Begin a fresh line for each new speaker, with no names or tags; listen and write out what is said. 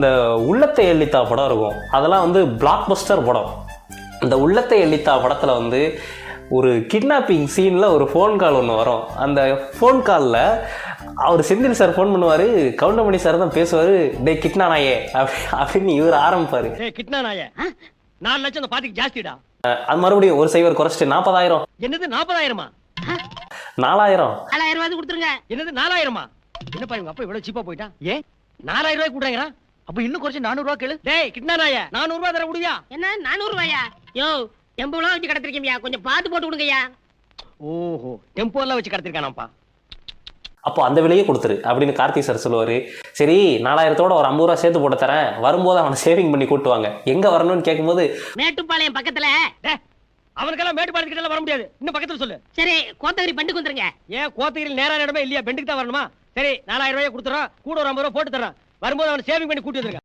இந்த உள்ளத்தை எள்ளித்தா படம் இருக்கும், அதெல்லாம் வந்து பிளாக் பஸ்டர் படம். இந்த உள்ளத்தை எள்ளித்தா படத்தில் வந்து ஒரு கிட்னாப்பிங் சீனில் ஒரு ஃபோன் கால் ஒன்று வரும். அந்த ஃபோன் காலில் அவர் செந்தில் சார் ஃபோன் பண்ணுவார், கவுண்டமணி சார் தான் பேசுவார், டே கிட்னா நாயே அப்படின்னு இவர் ஆரம்பிப்பார்.
கிட்னா நாயே 4 லட்சம் அந்த பாட்டிக்கு ஜாஸ்திடா.
அது மறுபடியும் ஒரு சைவர் குறைச்சிட்டு 40,000.
என்னது 40,000மா?
4,000.
4,000 ரூபாய் கொடுத்துருங்க.
என்னது 4,000மா? என்னப்பா இவங்க அப்பா இவ்வளவு சீப்பா போயிட்டா? ஏன் 4,000 ரூபாய் கூடுறாங்கடா? அப்ப இன்னும் குறைச்சு 400 ரூபாய் கேளு. டேய் கிட்னா நாயே 400 ரூபாய் தர முடியா?
என்ன 400 ரூபாயா? யோ டெம்போலாம் வச்சு கடத்திருக்கீங்க, கொஞ்சம் பார்த்து போட்டு கொடுங்கய்யா.
ஓஹோ, டெம்போ எல்லாம் வச்சு கடத்திருக்கானாப்பா.
அப்போ அந்த விலையே கொடுத்துரு அப்படின்னு கார்த்திக் சார் சொல்லுவார். சரி 4,000தோட ஒரு 50 ரூபா சேர்த்து போட்டு தரேன், வரும்போது அவனை சேவிங் பண்ணி கூட்டுவாங்க. எங்கே வரணும்னு கேட்கும்போது
மேட்டுப்பாளையம் பக்கத்துல.
அவனுக்கெல்லாம் மேட்டுப்பாளையம் கிட்ட வர முடியாது, இன்னும் பக்கத்துல சொல்லு.
சரி கோத்தகிரி பண்டுக்கு வந்துருங்க.
ஏன் கோத்தகிரியில் நேரான இடமே இல்லையா? பெண்டுக்கு தான் வரணுமா? சரி 4,000 ரூபாய் கொடுத்துறோம், கூட ஒரு 50 ரூபாய் போட்டு தர்றேன், வரும்போது அவனை சேவிங் பண்ணி கூட்டி வந்துருங்க.